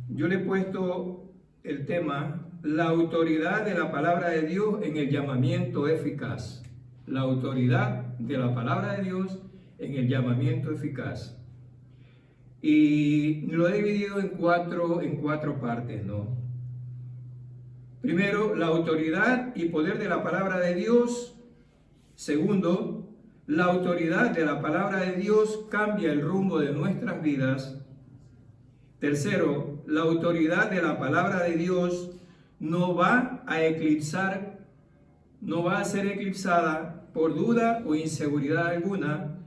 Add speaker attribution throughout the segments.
Speaker 1: yo le he puesto el tema, la autoridad de la palabra de Dios en el llamamiento eficaz. La autoridad de la palabra de Dios en el llamamiento eficaz. Y lo he dividido en cuatro partes, ¿no? Primero, la autoridad y poder de la palabra de Dios. Segundo, la autoridad de la palabra de Dios cambia el rumbo de nuestras vidas. Tercero, la autoridad de la palabra de Dios no va a ser eclipsada por duda o inseguridad alguna.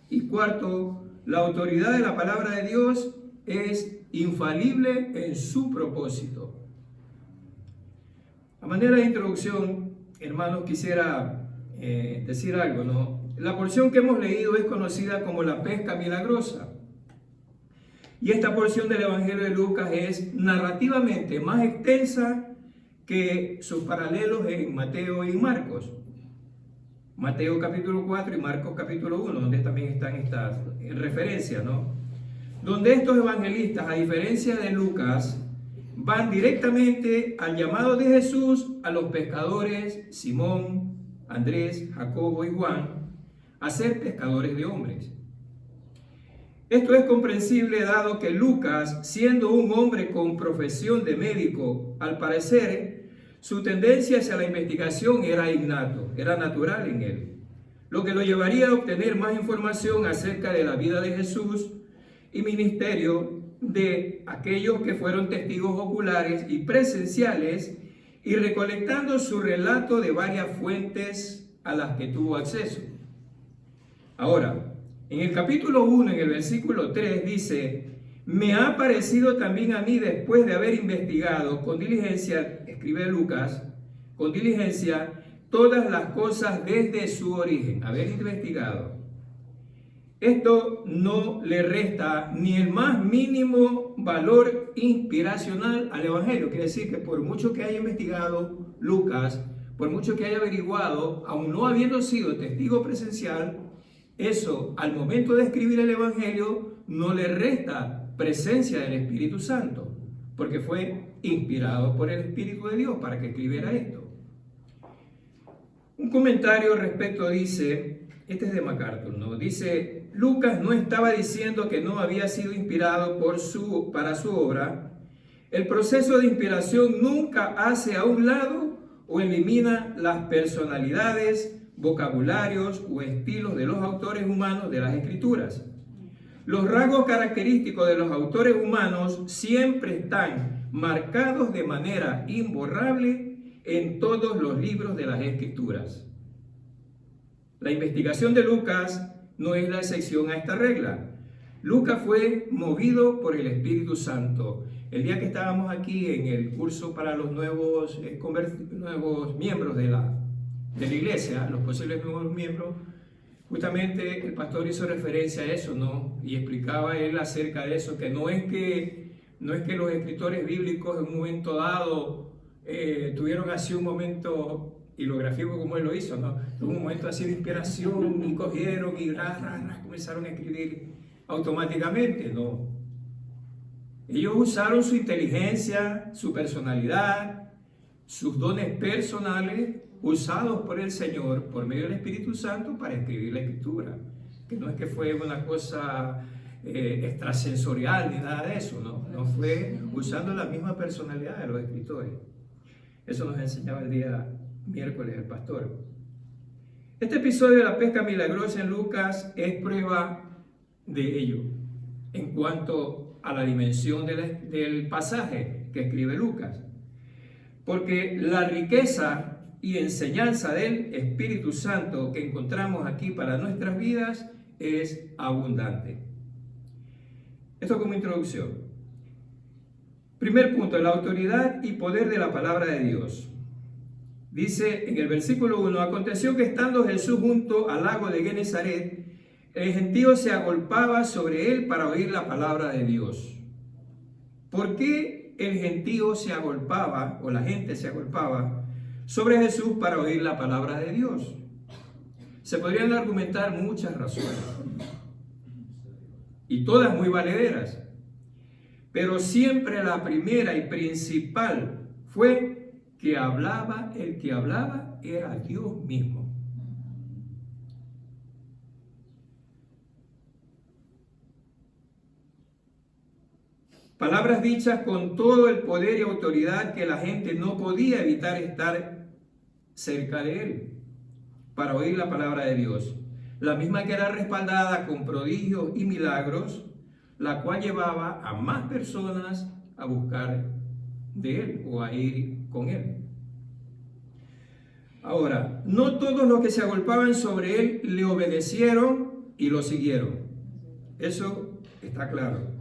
Speaker 1: Y cuarto, la autoridad de la palabra de Dios es infalible en su propósito. A manera de introducción, hermanos, quisiera decir algo, ¿no? La porción que hemos leído es conocida como la pesca milagrosa. Y esta porción del Evangelio de Lucas es narrativamente más extensa que sus paralelos en Mateo y Marcos. Mateo capítulo 4 y Marcos capítulo 1, donde también están estas referencias, ¿no? Donde estos evangelistas, a diferencia de Lucas, van directamente al llamado de Jesús a los pescadores Simón, Andrés, Jacobo y Juan a ser pescadores de hombres. Esto es comprensible dado que Lucas, siendo un hombre con profesión de médico, al parecer, su tendencia hacia la investigación era innato, era natural en él, lo que lo llevaría a obtener más información acerca de la vida de Jesús y ministerio de aquellos que fueron testigos oculares y presenciales, y recolectando su relato de varias fuentes a las que tuvo acceso. Ahora, en el capítulo 1, en el versículo 3, dice: me ha parecido también a mí, después de haber investigado con diligencia, escribe Lucas, con diligencia, todas las cosas desde su origen, haber investigado. Esto no le resta ni el más mínimo valor inspiracional al Evangelio. Quiere decir que por mucho que haya investigado Lucas, por mucho que haya averiguado, aun no habiendo sido testigo presencial, eso al momento de escribir el Evangelio no le resta presencia del Espíritu Santo, porque fue inspirado por el Espíritu de Dios para que escribiera esto. Un comentario respecto dice, este es de MacArthur, ¿no? Dice: Lucas no estaba diciendo que no había sido inspirado para su obra. El proceso de inspiración nunca hace a un lado o elimina las personalidades, vocabularios o estilos de los autores humanos de las Escrituras. Los rasgos característicos de los autores humanos siempre están marcados de manera imborrable en todos los libros de las Escrituras. La investigación de Lucas no es la excepción a esta regla. Lucas fue movido por el Espíritu Santo. El día que estábamos aquí en el curso para los nuevos miembros de la iglesia, los posibles nuevos miembros, justamente el pastor hizo referencia a eso, ¿no? Y explicaba él acerca de eso, que no es que los escritores bíblicos en un momento dado tuvieron así un momento, y lo grafico como él lo hizo, ¿no? Tuvo un momento así de inspiración y cogieron y comenzaron a escribir automáticamente, ¿no? Ellos usaron su inteligencia, su personalidad, sus dones personales, usados por el Señor, por medio del Espíritu Santo, para escribir la Escritura. Que no es que fue una cosa extrasensorial ni nada de eso, ¿no? No fue usando la misma personalidad de los escritores. Eso nos enseñaba el día miércoles el pastor. Este episodio de la pesca milagrosa en Lucas es prueba de ello, en cuanto a la dimensión del pasaje que escribe Lucas. Porque la riqueza y enseñanza del Espíritu Santo que encontramos aquí para nuestras vidas es abundante. Esto como introducción. Primer punto, la autoridad y poder de la palabra de Dios. Dice en el versículo 1: aconteció que estando Jesús junto al lago de Genezaret, el gentío se agolpaba sobre él para oír la palabra de Dios. ¿Por qué el gentío se agolpaba, o la gente se agolpaba sobre Jesús para oír la palabra de Dios? Se podrían argumentar muchas razones, y todas muy valederas. pero siempre la primera y principal fue que hablaba, el que hablaba era Dios mismo. Palabras dichas con todo el poder y autoridad que la gente no podía evitar estar cerca de él para oír la palabra de Dios. La misma que era respaldada con prodigios y milagros, la cual llevaba a más personas a buscar de él o a ir con él. Ahora, no todos los que se agolpaban sobre él le obedecieron y lo siguieron. Eso está claro.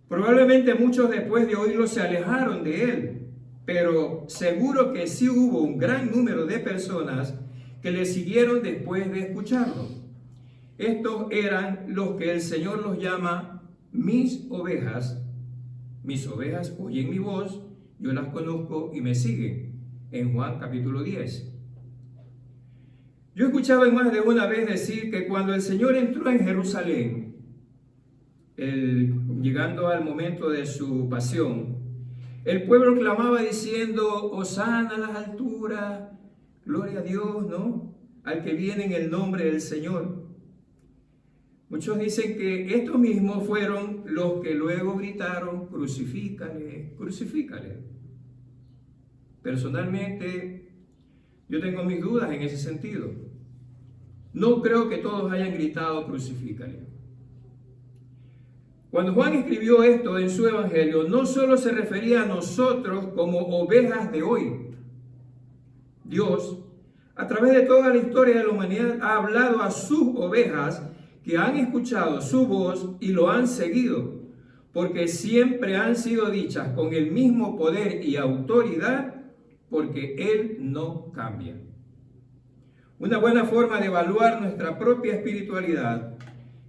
Speaker 1: Probablemente muchos después de oírlo se alejaron de él, pero seguro que sí hubo un gran número de personas que le siguieron después de escucharlo. Estos eran los que el Señor los llama mis ovejas. Mis ovejas oyen mi voz, yo las conozco y me siguen. En Juan capítulo 10. Yo he escuchado más de una vez decir que cuando el Señor entró en Jerusalén, llegando al momento de su pasión, el pueblo clamaba diciendo: Hosana a las alturas, gloria a Dios, ¿no? Al que viene en el nombre del Señor. Muchos dicen que estos mismos fueron los que luego gritaron: crucifícale, crucifícale. Personalmente, yo tengo mis dudas en ese sentido. No creo que todos hayan gritado crucifícale. Cuando Juan escribió esto en su evangelio, no solo se refería a nosotros como ovejas de hoy. Dios, a través de toda la historia de la humanidad, ha hablado a sus ovejas que han escuchado su voz y lo han seguido, porque siempre han sido dichas con el mismo poder y autoridad, porque Él no cambia. Una buena forma de evaluar nuestra propia espiritualidad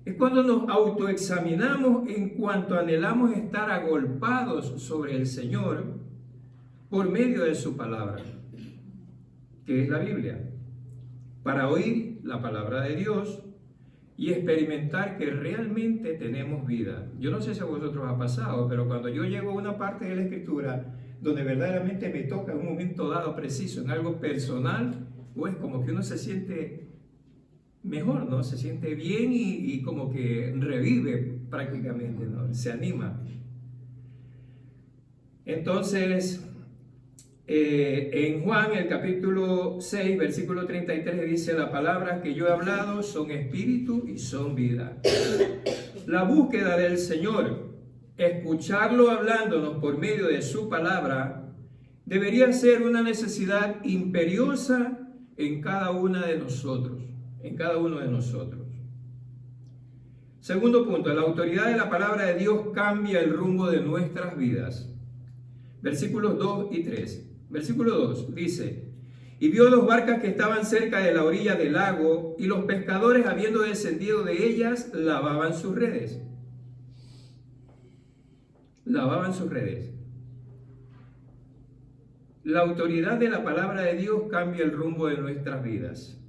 Speaker 1: es cuando nos autoexaminamos en cuanto anhelamos estar agolpados sobre el Señor por medio de su palabra, que es la Biblia, para oír la palabra de Dios y experimentar que realmente tenemos vida. Yo no sé si a vosotros ha pasado, pero cuando yo llego a una parte de la Escritura donde verdaderamente me toca en un momento dado preciso, en algo personal, pues como que uno se siente mejor, ¿no? Se siente bien y como que revive prácticamente, ¿no? Se anima. Entonces, en Juan, el capítulo 6, versículo 33, dice: las palabras que yo he hablado son espíritu y son vida. La búsqueda del Señor, escucharlo hablándonos por medio de su palabra, debería ser una necesidad imperiosa en cada una de nosotros, en cada uno de nosotros. Segundo punto, la autoridad de la palabra de Dios cambia el rumbo de nuestras vidas. Versículos 2 y 3. Versículo 2 dice: y vio dos barcas que estaban cerca de la orilla del lago, y los pescadores, habiendo descendido de ellas, lavaban sus redes. Lavaban sus redes. La autoridad de la palabra de Dios cambia el rumbo de nuestras vidas.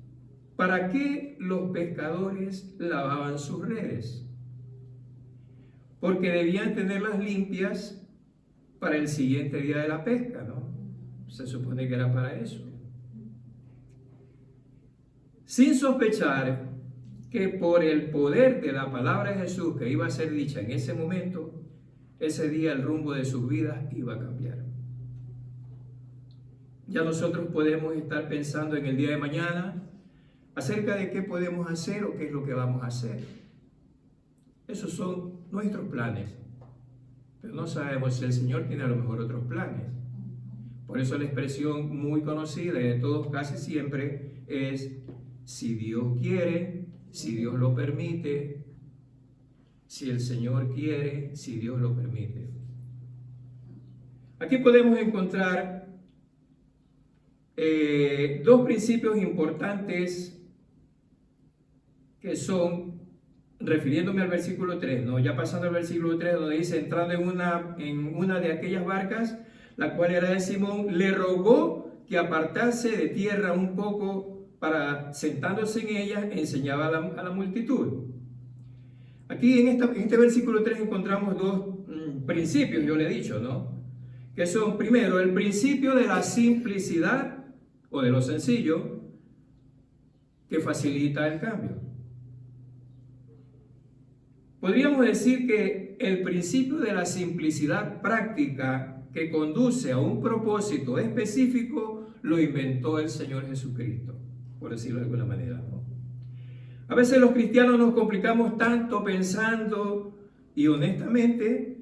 Speaker 1: ¿Para qué los pescadores lavaban sus redes? Porque debían tenerlas limpias para el siguiente día de la pesca, ¿no? Se supone que era para eso. Sin sospechar que por el poder de la palabra de Jesús que iba a ser dicha en ese momento, ese día el rumbo de sus vidas iba a cambiar. Ya nosotros podemos estar pensando en el día de mañana acerca de qué podemos hacer o qué es lo que vamos a hacer. Esos son nuestros planes, pero no sabemos si el Señor tiene a lo mejor otros planes. Por eso la expresión muy conocida y de todos casi siempre es: si Dios quiere, si Dios lo permite, si el Señor quiere, si Dios lo permite. Aquí podemos encontrar dos principios importantes que son, refiriéndome al versículo 3, ¿no? Ya pasando al versículo 3, donde dice: entrando en una de aquellas barcas, la cual era de Simón, le rogó que apartase de tierra un poco para, sentándose en ella, enseñaba a la multitud. Aquí en este versículo 3 encontramos dos principios, yo le he dicho, ¿no? Que son, primero, el principio de la simplicidad o de lo sencillo que facilita el cambio. Podríamos decir que el principio de la simplicidad práctica que conduce a un propósito específico lo inventó el Señor Jesucristo, por decirlo de alguna manera, ¿no? A veces los cristianos nos complicamos tanto pensando y honestamente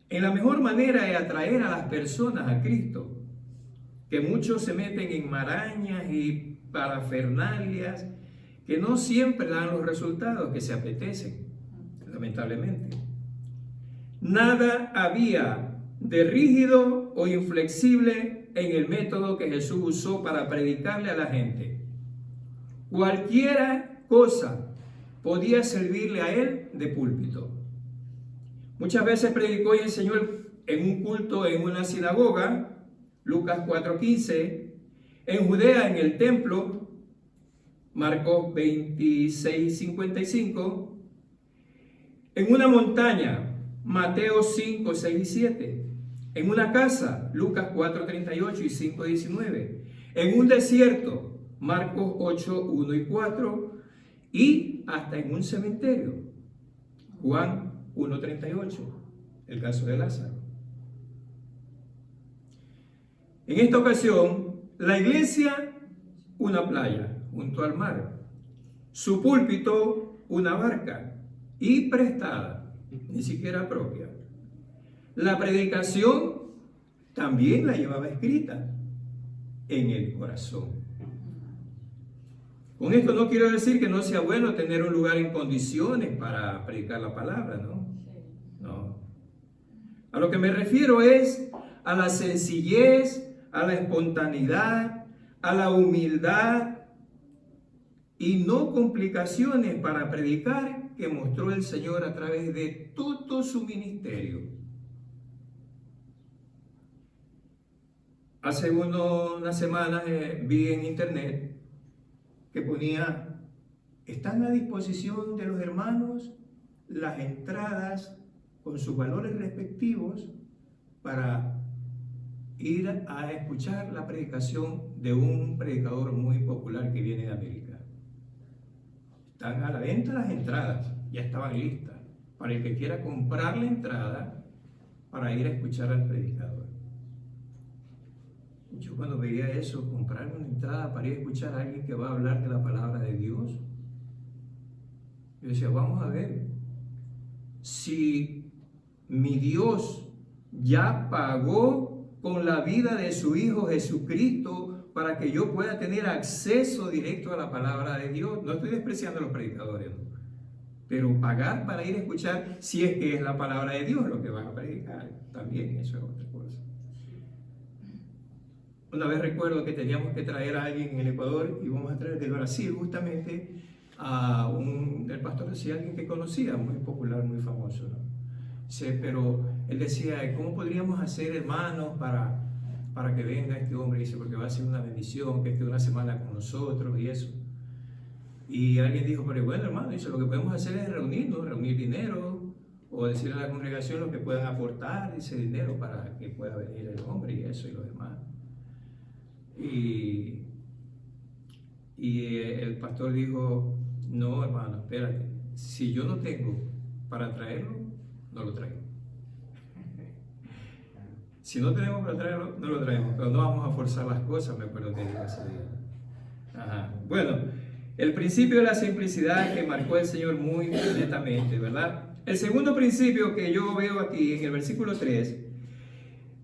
Speaker 1: en la mejor manera de atraer a las personas a Cristo, que muchos se meten en marañas y parafernalias que no siempre dan los resultados que se apetecen, lamentablemente. Nada había de rígido o inflexible en el método que Jesús usó para predicarle a la gente. Cualquiera cosa podía servirle a él de púlpito. Muchas veces predicó y enseñó en un culto en una sinagoga, Lucas 4:15, en Judea en el templo, Marcos 26:55, en una montaña, Mateo 5:6 y 7, en una casa, Lucas 4:38 y 5:19, en un desierto, Marcos 8:1 y 4, y hasta en un cementerio, Juan 1:38, el caso de Lázaro. En esta ocasión, la iglesia, una playa junto al mar, su púlpito, una barca, y prestada, ni siquiera propia. La predicación también la llevaba escrita en el corazón. Con esto no quiero decir que no sea bueno tener un lugar en condiciones para predicar la palabra, ¿no? No. A lo que me refiero es a la sencillez, a la espontaneidad, a la humildad y no complicaciones para predicar que mostró el Señor a través de todo su ministerio. Hace unas semanas vi en internet que ponía: están a disposición de los hermanos las entradas con sus valores respectivos para ir a escuchar la predicación de un predicador muy popular que viene de América. Están a la venta las entradas, ya estaban listas, para el que quiera comprar la entrada para ir a escuchar al predicador. Yo cuando veía eso, comprar una entrada para ir a escuchar a alguien que va a hablar de la palabra de Dios, yo decía, vamos a ver, si mi Dios ya pagó con la vida de su Hijo Jesucristo para que yo pueda tener acceso directo a la palabra de Dios, no estoy despreciando a los predicadores, ¿no? Pero pagar para ir a escuchar, si es que es la palabra de Dios lo que van a predicar, también eso es otra cosa. Una vez recuerdo que teníamos que traer a alguien en el Ecuador, y íbamos a traer de Brasil justamente a el pastor decía, alguien que conocía, muy popular, muy famoso, ¿no? Sí, pero él decía, ¿cómo podríamos hacer, hermanos, para que venga este hombre? Dice, porque va a ser una bendición que esté una semana con nosotros y eso. Y alguien dijo, pero bueno, hermano, dice, lo que podemos hacer es reunirnos, reunir dinero, o decirle a la congregación lo que puedan aportar ese dinero para que pueda venir el hombre y eso y lo demás. Y el pastor dijo, no, hermano, espérate, si yo no tengo para traerlo, no lo traigo. Si no tenemos para traerlo, no lo traemos, pero no vamos a forzar las cosas, me acuerdo que dijo ese día. Ajá. Bueno, el principio de la simplicidad que marcó el Señor muy netamente, ¿verdad? El segundo principio que yo veo aquí en el versículo 3,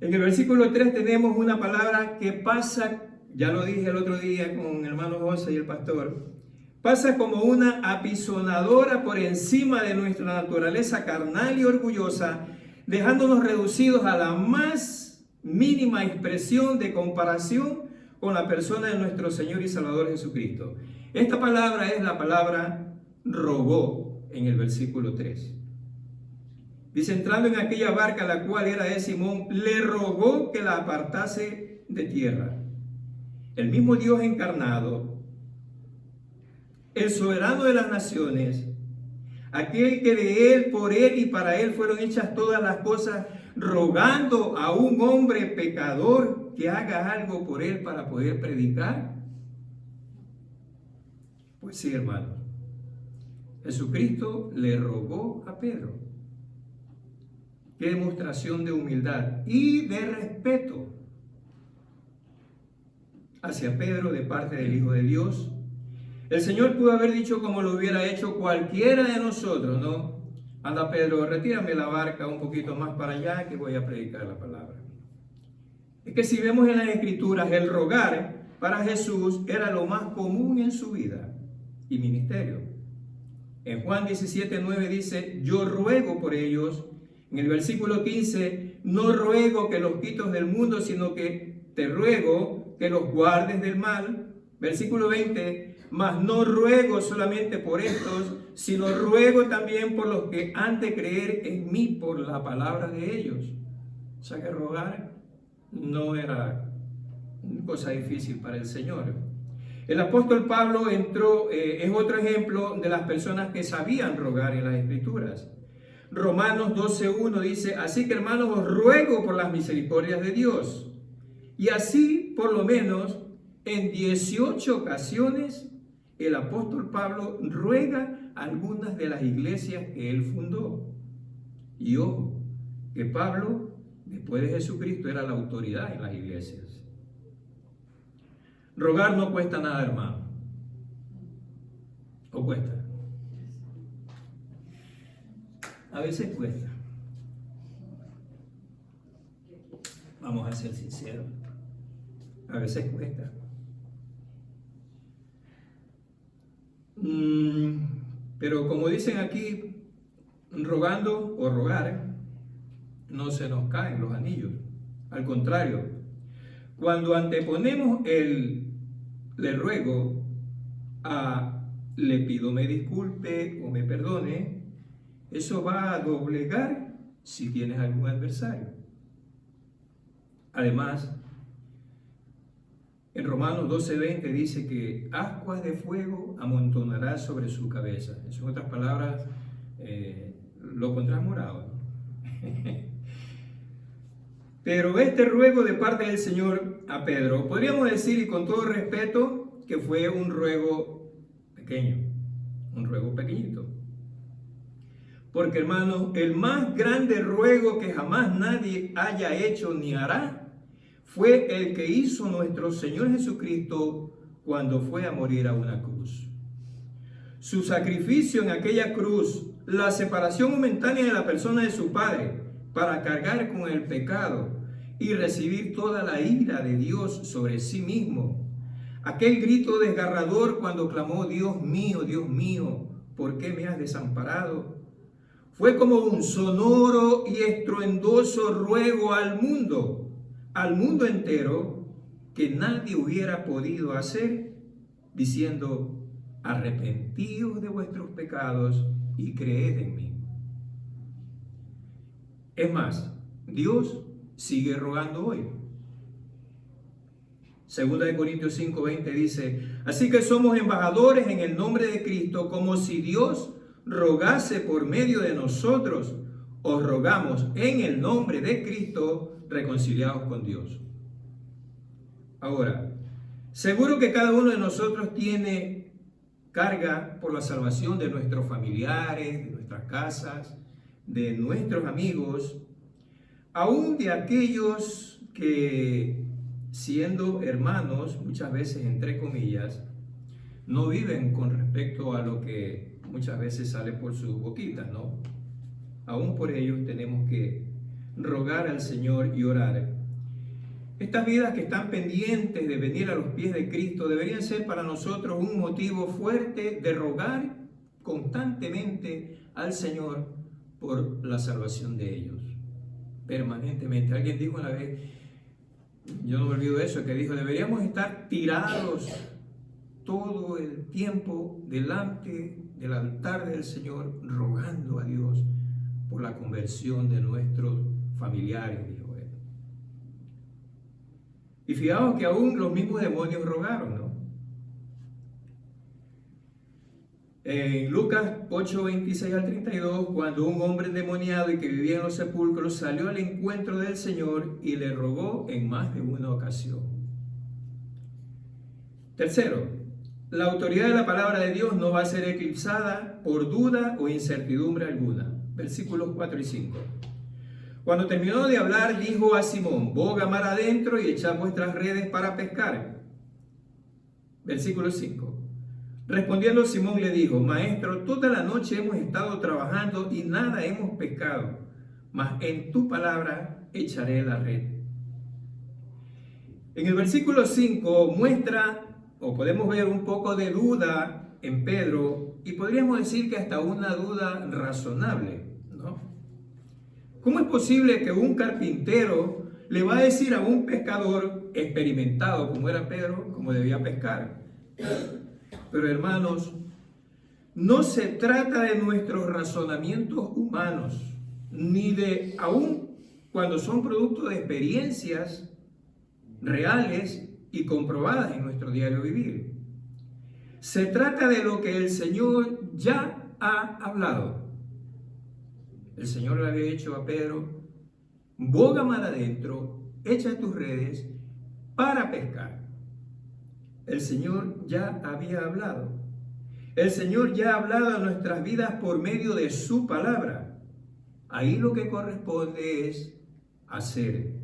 Speaker 1: en el versículo 3 tenemos una palabra que pasa, ya lo dije el otro día con el hermano José y el pastor, pasa como una apisonadora por encima de nuestra naturaleza carnal y orgullosa, dejándonos reducidos a la más mínima expresión de comparación con la persona de nuestro Señor y Salvador Jesucristo. Esta palabra es la palabra rogó en el versículo 3. Dice, entrando en aquella barca, la cual era de Simón, le rogó que la apartase de tierra. El mismo Dios encarnado, el soberano de las naciones, aquel que de él, por él y para él fueron hechas todas las cosas, rogando a un hombre pecador que haga algo por él para poder predicar. Pues sí, hermano, Jesucristo le rogó a Pedro. Qué demostración de humildad y de respeto hacia Pedro de parte del Hijo de Dios. El Señor pudo haber dicho como lo hubiera hecho cualquiera de nosotros, ¿no? Anda, Pedro, retírame la barca un poquito más para allá que voy a predicar la palabra. Es que si vemos en las Escrituras, el rogar para Jesús era lo más común en su vida y ministerio. En Juan 17:9 dice, yo ruego por ellos. En el versículo 15, no ruego que los quites del mundo, sino que te ruego que los guardes del mal. Versículo 20, mas no ruego solamente por estos, sino ruego también por los que han de creer en mí por la palabra de ellos. O sea que rogar no era cosa difícil para el Señor. El apóstol Pablo es otro ejemplo de las personas que sabían rogar en las Escrituras. Romanos 12:1 dice, así que hermanos os ruego por las misericordias de Dios. Y así, por lo menos, en 18 ocasiones, el apóstol Pablo ruega a algunas de las iglesias que él fundó. Y ojo, que Pablo, después de Jesucristo, era la autoridad en las iglesias. Rogar no cuesta nada, hermano. ¿O cuesta? A veces cuesta. Vamos a ser sinceros. A veces cuesta. Pero como dicen aquí, rogando o rogar, no se nos caen los anillos. Al contrario, cuando anteponemos le ruego a le pido me disculpe o me perdone, eso va a doblegar si tienes algún adversario. Además, en Romanos 12:20 dice que ascuas de fuego amontonará sobre su cabeza. En otras palabras, lo pondrás morado. Pero este ruego de parte del Señor a Pedro, podríamos decir, y con todo respeto, que fue un ruego pequeño, un ruego pequeñito. Porque, hermanos, el más grande ruego que jamás nadie haya hecho ni hará fue el que hizo nuestro Señor Jesucristo cuando fue a morir a una cruz. Su sacrificio en aquella cruz, la separación momentánea de la persona de su Padre para cargar con el pecado y recibir toda la ira de Dios sobre sí mismo. Aquel grito desgarrador cuando clamó, Dios mío, ¿por qué me has desamparado? Fue como un sonoro y estruendoso ruego al mundo entero, que nadie hubiera podido hacer, diciendo, arrepentíos de vuestros pecados y creed en mí. Es más, Dios sigue rogando hoy. Segunda de Corintios 5:20 dice, así que somos embajadores en el nombre de Cristo, como si Dios rogase por medio de nosotros. Os rogamos en el nombre de Cristo, reconciliados con Dios. Ahora, seguro que cada uno de nosotros tiene carga por la salvación de nuestros familiares, de nuestras casas, de nuestros amigos, aún de aquellos que, siendo hermanos, muchas veces entre comillas, no viven con respecto a lo que muchas veces sale por sus boquitas, ¿no? Aún por ellos tenemos que rogar al Señor y orar. Estas vidas que están pendientes de venir a los pies de Cristo deberían ser para nosotros un motivo fuerte de rogar constantemente al Señor por la salvación de ellos, permanentemente. Alguien dijo una vez, yo no me olvido eso, que dijo, deberíamos estar tirados todo el tiempo delante del altar del Señor, rogando a Dios por la conversión de nuestros familiares, dijo él. Y fijaos que aún los mismos demonios rogaron, ¿no? En Lucas 8, 26 al 32, cuando un hombre endemoniado y que vivía en los sepulcros salió al encuentro del Señor y le rogó en más de una ocasión. Tercero, la autoridad de la palabra de Dios no va a ser eclipsada por duda o incertidumbre alguna. Versículos 4 y 5. Cuando terminó de hablar, dijo a Simón: boga mar adentro y echad vuestras redes para pescar. Versículo 5. Respondiendo Simón le dijo: Maestro, toda la noche hemos estado trabajando y nada hemos pescado, mas en tu palabra echaré la red. En el versículo 5 muestra, o podemos ver un poco de duda en Pedro, y podríamos decir que hasta una duda razonable, ¿no? ¿Cómo es posible que un carpintero le va a decir a un pescador experimentado como era Pedro cómo debía pescar? Pero hermanos, no se trata de nuestros razonamientos humanos, ni de, aún cuando son producto de experiencias reales y comprobadas en nuestro diario vivir. Se trata de lo que el Señor ya ha hablado. El Señor le había dicho a Pedro: boga mar adentro, echa tus redes para pescar. El Señor ya había hablado. El Señor ya ha hablado a nuestras vidas por medio de su palabra. Ahí lo que corresponde es hacer.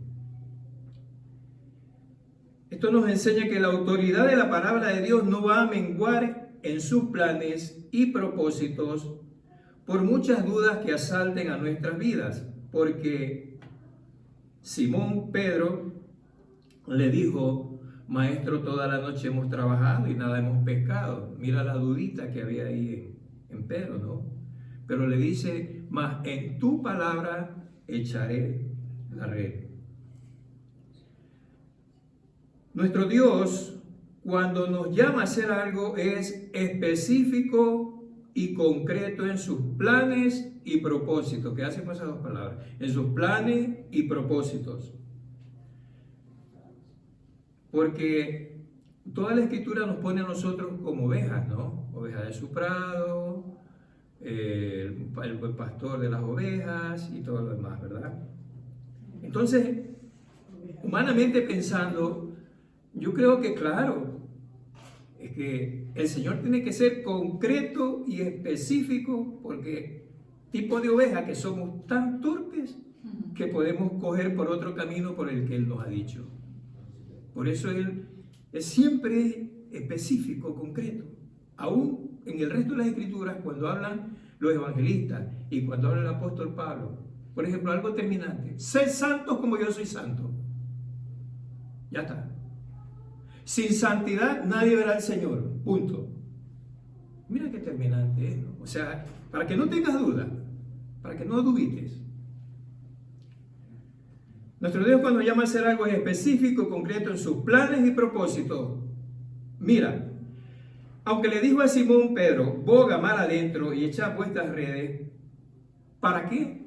Speaker 1: Esto nos enseña que la autoridad de la palabra de Dios no va a menguar en sus planes y propósitos por muchas dudas que asalten a nuestras vidas, porque Simón Pedro le dijo: Maestro, toda la noche hemos trabajado y nada hemos pescado. Mira la dudita que había ahí en Pedro, ¿no? Pero le dice: mas en tu palabra echaré la red. Nuestro Dios, cuando nos llama a hacer algo, es específico y concreto en sus planes y propósitos. ¿Qué hacen con esas dos palabras? En sus planes y propósitos. Porque toda la Escritura nos pone a nosotros como ovejas, ¿no? Ovejas de su prado, el buen pastor de las ovejas y todo lo demás, ¿verdad? Entonces, humanamente pensando, yo creo que claro, es que el Señor tiene que ser concreto y específico, porque tipo de oveja que somos tan torpes que podemos coger por otro camino por el que Él nos ha dicho. Por eso Él es siempre específico, concreto. Aún en el resto de las Escrituras, cuando hablan los evangelistas y cuando habla el apóstol Pablo, por ejemplo, algo terminante: sed santos como yo soy santo. Ya está. Sin santidad nadie verá al Señor. Punto. Mira qué terminante es, ¿no? O sea, para que no tengas duda, para que no dubites. Nuestro Dios, cuando llama a hacer algo, es específico, concreto en sus planes y propósitos. Mira, aunque le dijo a Simón Pedro: boga mar adentro y echad vuestras redes, ¿para qué?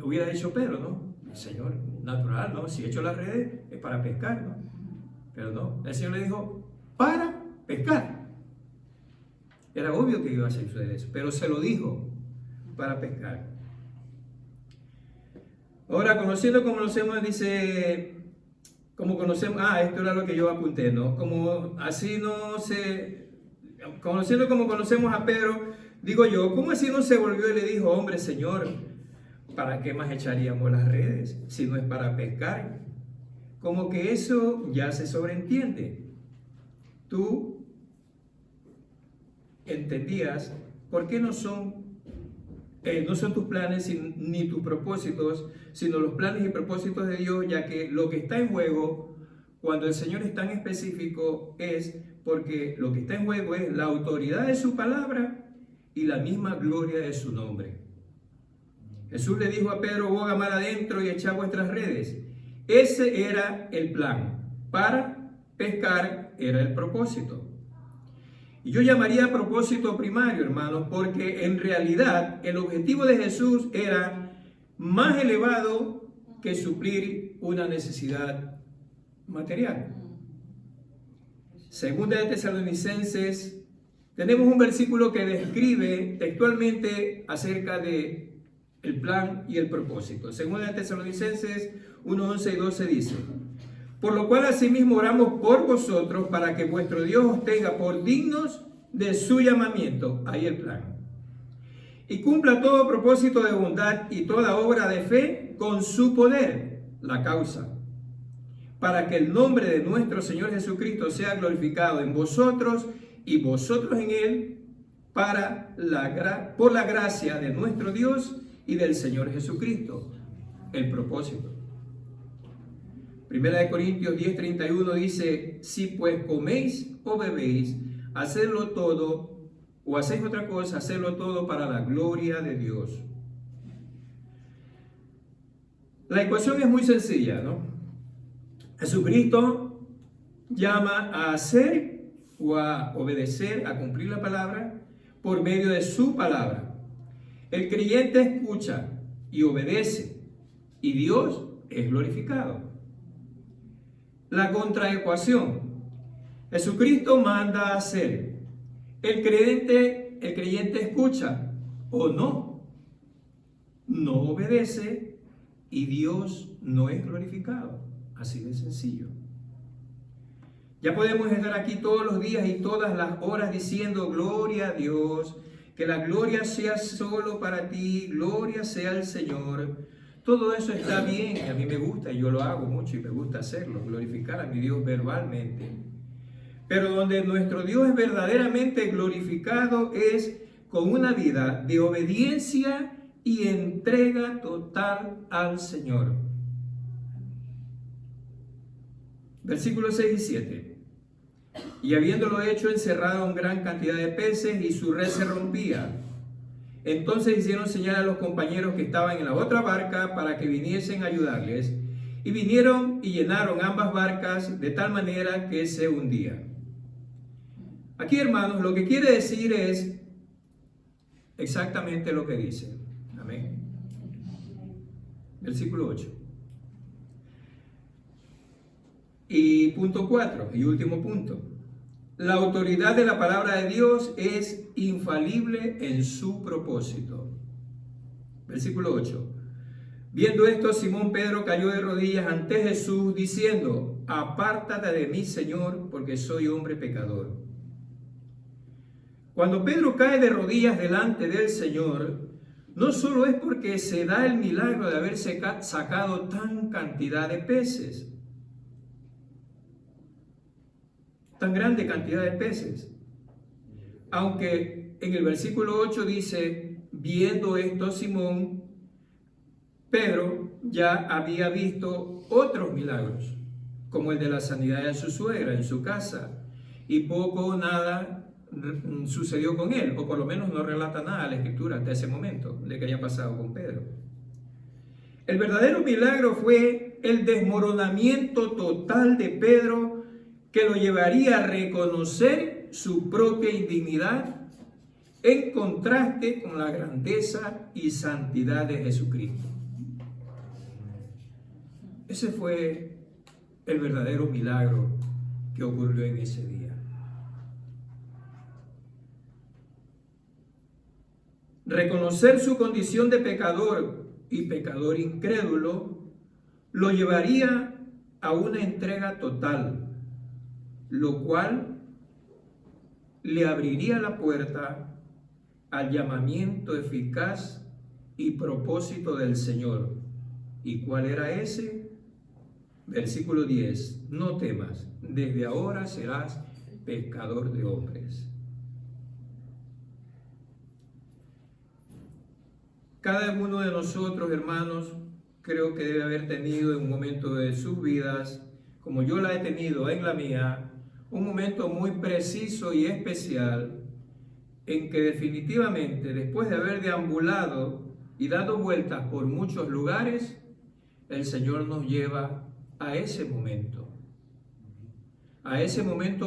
Speaker 1: Hubiera dicho Pedro, ¿no? El Señor, natural, ¿no? Si echo las redes es para pescar, ¿no? Pero no, el Señor le dijo: para pescar. Era obvio que iba a hacer eso, pero se lo dijo: para pescar. Ahora, conociendo como conocemos, dice, como conocemos, esto era lo que yo apunté, ¿no? Como así no se, conociendo como conocemos a Pedro, digo yo, ¿cómo así no se volvió y le dijo: hombre, Señor, ¿para qué más echaríamos las redes si no es para pescar? Como que eso ya se sobreentiende. Tú entendías por qué no son tus planes ni tus propósitos, sino los planes y propósitos de Dios, ya que lo que está en juego, cuando el Señor es tan específico, es porque lo que está en juego es la autoridad de su palabra y la misma gloria de su nombre. Jesús le dijo a Pedro: boga mar adentro y echad vuestras redes. Ese era el plan. Para pescar era el propósito. Y yo llamaría propósito primario, hermanos, porque en realidad el objetivo de Jesús era más elevado que suplir una necesidad material. Segunda de Tesalonicenses, tenemos un versículo que describe textualmente acerca de el plan y el propósito. Según de Tesalonicenses 1, 11 y 12 dice: por lo cual asimismo oramos por vosotros, para que vuestro Dios os tenga por dignos de su llamamiento, ahí el plan, y cumpla todo propósito de bondad y toda obra de fe con su poder, la causa, para que el nombre de nuestro Señor Jesucristo sea glorificado en vosotros y vosotros en él, por la gracia de nuestro Dios y del Señor Jesucristo. El propósito. Primera de Corintios 10:31 dice: si pues coméis o bebéis, hacedlo todo, o hacéis otra cosa, hacedlo todo para la gloria de Dios. La ecuación es muy sencilla, ¿no? Jesucristo llama a hacer o a obedecer, a cumplir la palabra por medio de su palabra. El creyente escucha y obedece, y Dios es glorificado. La contraecuación: Jesucristo manda a hacer. El creyente escucha o no obedece, y Dios no es glorificado. Así de sencillo. Ya podemos estar aquí todos los días y todas las horas diciendo: gloria a Dios, que la gloria sea solo para ti, gloria sea al Señor. Todo eso está bien, y a mí me gusta, y yo lo hago mucho y me gusta hacerlo, glorificar a mi Dios verbalmente. Pero donde nuestro Dios es verdaderamente glorificado es con una vida de obediencia y entrega total al Señor. Versículos 6 y 7. Y habiéndolo hecho, encerraron gran cantidad de peces, y su red se rompía. Entonces hicieron señal a los compañeros que estaban en la otra barca para que viniesen a ayudarles, y vinieron y llenaron ambas barcas de tal manera que se hundían. Aquí, hermanos, lo que quiere decir es exactamente lo que dice. Amén. Versículo 8. Y punto 4, y último punto: la autoridad de la palabra de Dios es infalible en su propósito. Versículo 8. Viendo esto, Simón Pedro cayó de rodillas ante Jesús, diciendo: apártate de mí, Señor, porque soy hombre pecador. Cuando Pedro cae de rodillas delante del Señor, no solo es porque se da el milagro de haber sacado tan cantidad de peces, tan grande cantidad de peces, aunque en el versículo 8 dice: viendo esto, Simón Pedro ya había visto otros milagros, como el de la sanidad de su suegra en su casa, y poco o nada sucedió con él, o por lo menos no relata nada a la Escritura hasta ese momento de que haya pasado con Pedro. El verdadero milagro fue el desmoronamiento total de Pedro, que lo llevaría a reconocer su propia indignidad en contraste con la grandeza y santidad de Jesucristo. Ese fue el verdadero milagro que ocurrió en ese día. Reconocer su condición de pecador y pecador incrédulo lo llevaría a una entrega total, lo cual le abriría la puerta al llamamiento eficaz y propósito del Señor. ¿Y cuál era ese? Versículo 10. No temas, desde ahora serás pescador de hombres. Cada uno de nosotros, hermanos, creo que debe haber tenido en un momento de sus vidas, como yo la he tenido en la mía, un momento muy preciso y especial en que definitivamente, después de haber deambulado y dado vueltas por muchos lugares, el Señor nos lleva a ese momento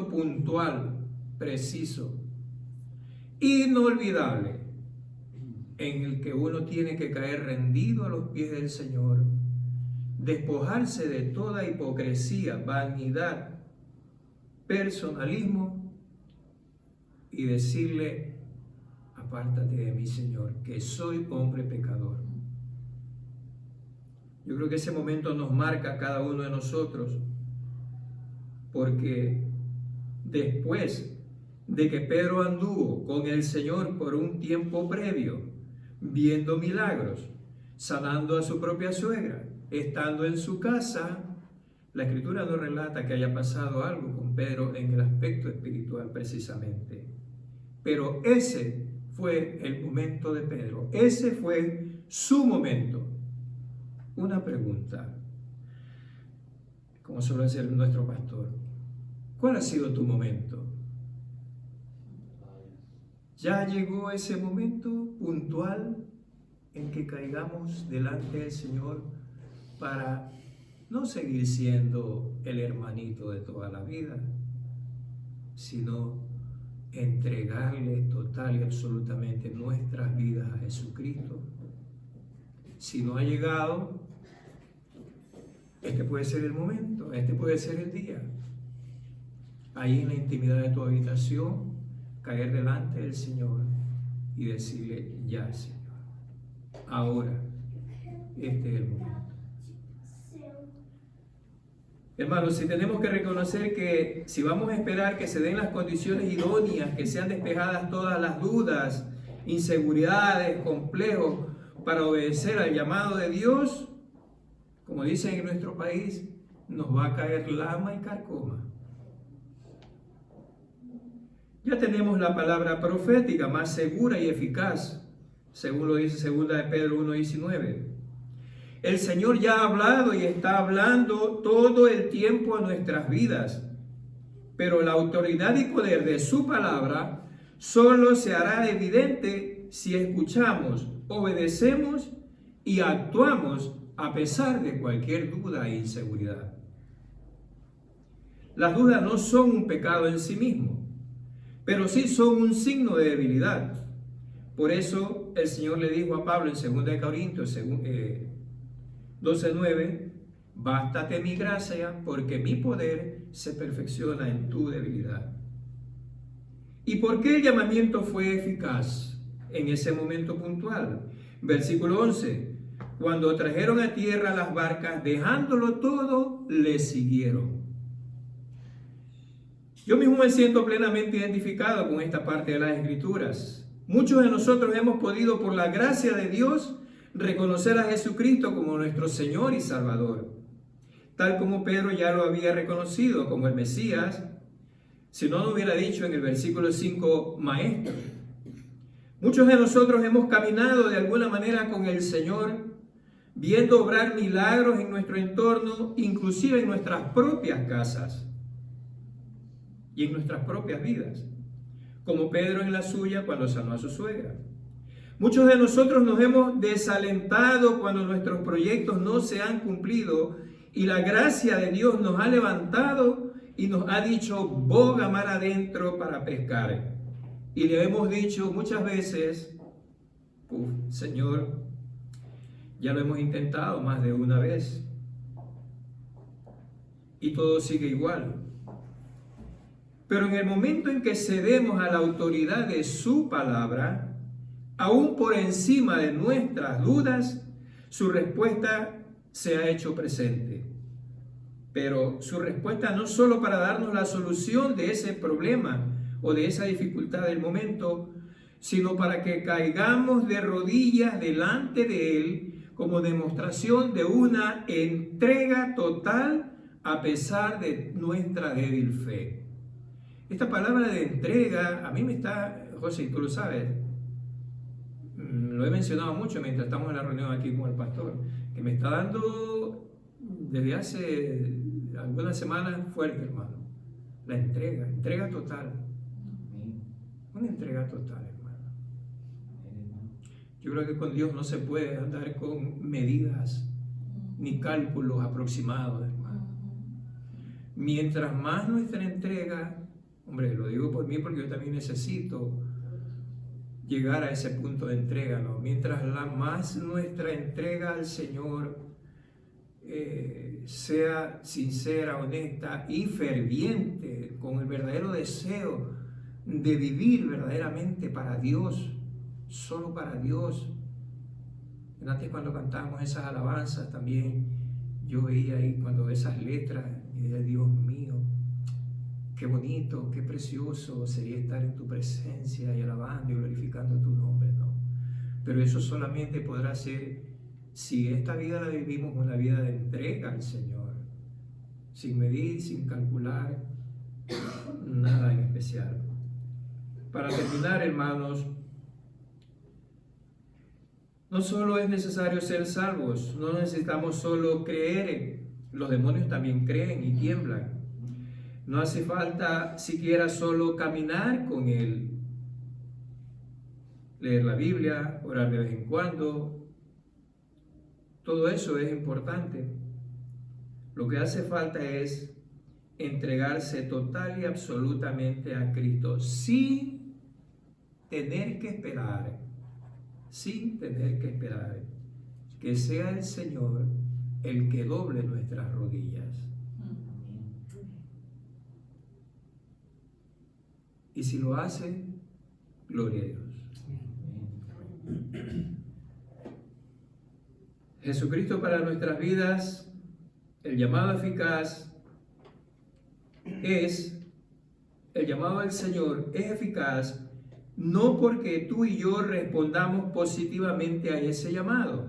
Speaker 1: puntual, preciso, inolvidable, en el que uno tiene que caer rendido a los pies del Señor, despojarse de toda hipocresía, vanidad, personalismo, y decirle: apártate de mí, Señor, que soy hombre pecador. Yo creo que ese momento nos marca a cada uno de nosotros, porque después de que Pedro anduvo con el Señor por un tiempo previo, viendo milagros, sanando a su propia suegra, estando en su casa, la Escritura no relata que haya pasado algo con Pedro en el aspecto espiritual precisamente. Pero ese fue el momento de Pedro, ese fue su momento. Una pregunta, como suele hacer nuestro pastor: ¿cuál ha sido tu momento? ¿Ya llegó ese momento puntual en que caigamos delante del Señor para no seguir siendo el hermanito de toda la vida, sino entregarle total y absolutamente nuestras vidas a Jesucristo? Si no ha llegado, este puede ser el momento, este puede ser el día. Ahí en la intimidad de tu habitación, caer delante del Señor y decirle: ya, Señor, ahora, este es el momento. Hermanos, si tenemos que reconocer que si vamos a esperar que se den las condiciones idóneas, que sean despejadas todas las dudas, inseguridades, complejos, para obedecer al llamado de Dios, como dicen en nuestro país, nos va a caer lama y carcoma. Ya tenemos la palabra profética más segura y eficaz, según lo dice 2 de Pedro 1:19. El Señor ya ha hablado y está hablando todo el tiempo a nuestras vidas, pero la autoridad y poder de su palabra solo se hará evidente si escuchamos, obedecemos y actuamos a pesar de cualquier duda e inseguridad. Las dudas no son un pecado en sí mismo, pero sí son un signo de debilidad. Por eso el Señor le dijo a Pablo en 2 de Corintios 12:9: bástate mi gracia, porque mi poder se perfecciona en tu debilidad. ¿Y por qué el llamamiento fue eficaz en ese momento puntual? Versículo 11: cuando trajeron a tierra las barcas, dejándolo todo, le siguieron. Yo mismo me siento plenamente identificado con esta parte de las Escrituras. Muchos de nosotros hemos podido, por la gracia de Dios, reconocer a Jesucristo como nuestro Señor y Salvador, tal como Pedro ya lo había reconocido como el Mesías, si no hubiera dicho en el versículo 5, Maestro. Muchos de nosotros hemos caminado de alguna manera con el Señor, viendo obrar milagros en nuestro entorno, inclusive en nuestras propias casas y en nuestras propias vidas, como Pedro en la suya cuando sanó a su suegra. Muchos de nosotros nos hemos desalentado cuando nuestros proyectos no se han cumplido y la gracia de Dios nos ha levantado y nos ha dicho: boga mar adentro para pescar. Y le hemos dicho muchas veces: Señor, ya lo hemos intentado más de una vez y todo sigue igual. Pero en el momento en que cedemos a la autoridad de su palabra, aún por encima de nuestras dudas, su respuesta se ha hecho presente. Pero su respuesta no solo para darnos la solución de ese problema o de esa dificultad del momento, sino para que caigamos de rodillas delante de Él como demostración de una entrega total a pesar de nuestra débil fe. Esta palabra de entrega a mí me está, José, tú lo sabes, lo he mencionado mucho mientras estamos en la reunión aquí con el pastor, que me está dando desde hace algunas semanas fuerte, hermano. La entrega total. Una entrega total, hermano. Yo creo que con Dios no se puede andar con medidas ni cálculos aproximados, hermano. Mientras más nuestra entrega, hombre, lo digo por mí porque yo también necesito llegar a ese punto de entrega, ¿no? Mientras más nuestra entrega al Señor sea sincera, honesta y ferviente, con el verdadero deseo de vivir verdaderamente para Dios, solo para Dios. Antes, cuando cantábamos esas alabanzas, también yo veía ahí cuando esas letras y decía, Dios mío, qué bonito, qué precioso sería estar en tu presencia y alabando y glorificando tu nombre, ¿no? Pero eso solamente podrá ser si esta vida la vivimos una vida de entrega al Señor, sin medir, sin calcular, nada en especial. Para terminar, hermanos, no solo es necesario ser salvos, no necesitamos solo creer, los demonios también creen y tiemblan. No hace falta siquiera solo caminar con Él, leer la Biblia, orar de vez en cuando, todo eso es importante. Lo que hace falta es entregarse total y absolutamente a Cristo, sin tener que esperar, que sea el Señor el que doble nuestras rodillas. Y si lo hace, gloria a Dios. Jesucristo para nuestras vidas, el llamado eficaz es, el llamado del Señor es eficaz no porque tú y yo respondamos positivamente a ese llamado,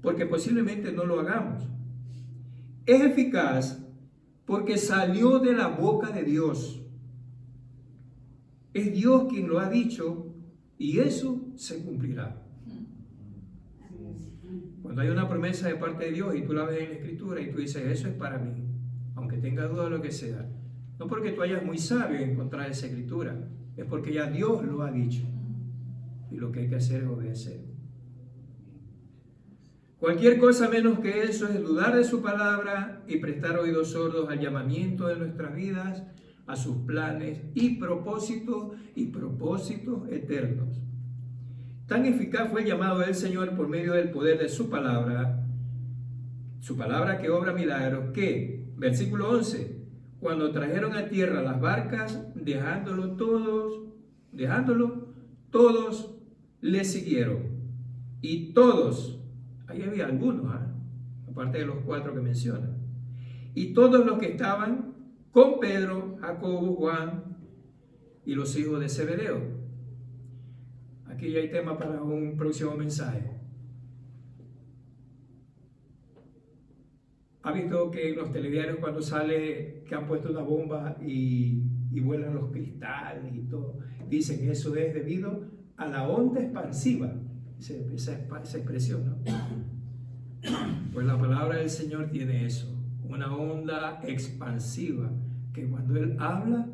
Speaker 1: porque posiblemente no lo hagamos. Es eficaz porque salió de la boca de Dios. Es Dios quien lo ha dicho y eso se cumplirá. Cuando hay una promesa de parte de Dios y tú la ves en la Escritura y tú dices, eso es para mí, aunque tenga duda de lo que sea, no porque tú hayas muy sabio en encontrar esa Escritura, es porque ya Dios lo ha dicho y lo que hay que hacer es obedecer. Cualquier cosa menos que eso es dudar de su palabra y prestar oídos sordos al llamamiento de nuestras vidas, a sus planes y propósitos eternos. Tan eficaz fue el llamado del Señor por medio del poder de su palabra que obra milagros, que, versículo 11, cuando trajeron a tierra las barcas, dejándolo, todos le siguieron. Y todos, ahí había algunos, aparte de los 4 que menciona, y todos los que estaban con Pedro, Jacobo, Juan y los hijos de Zebedeo. Aquí ya hay tema para un próximo mensaje. ¿Ha visto que en los telediarios cuando sale que han puesto una bomba y vuelan los cristales y todo? Dicen que eso es debido a la onda expansiva. Esa expresión, ¿no? Pues la palabra del Señor tiene eso, una onda expansiva, que cuando Él habla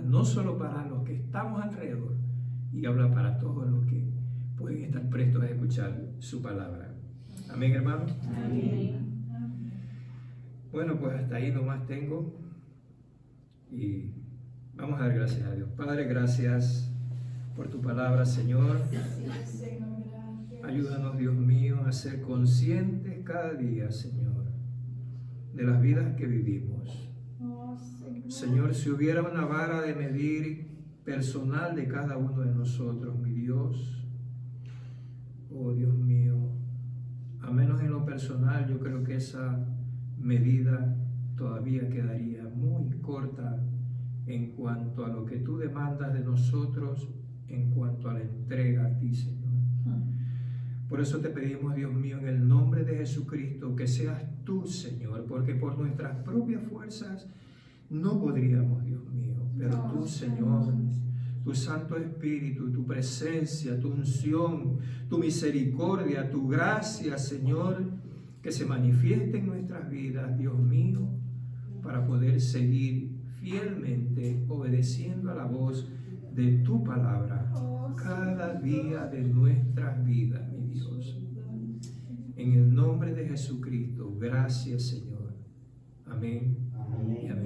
Speaker 1: no solo para los que estamos alrededor, y habla para todos los que pueden estar prestos a escuchar su palabra. Amén, hermano. Amén. Bueno, pues hasta ahí nomás tengo y vamos a dar gracias a Dios. Padre, gracias por tu palabra, Señor. Ayúdanos, Dios mío, a ser conscientes cada día, Señor, de las vidas que vivimos. Señor, si hubiera una vara de medir personal de cada uno de nosotros, mi Dios, oh Dios mío, a menos en lo personal, yo creo que esa medida todavía quedaría muy corta en cuanto a lo que tú demandas de nosotros, en cuanto a la entrega a ti, Señor. Por eso te pedimos, Dios mío, en el nombre de Jesucristo, que seas tú, Señor, porque por nuestras propias fuerzas no podríamos, Dios mío, pero tú, Señor, tu Santo Espíritu, tu presencia, tu unción, tu misericordia, tu gracia, Señor, que se manifieste en nuestras vidas, Dios mío, para poder seguir fielmente obedeciendo a la voz de tu palabra cada día de nuestras vidas, mi Dios. En el nombre de Jesucristo, gracias, Señor. Amén. Amén.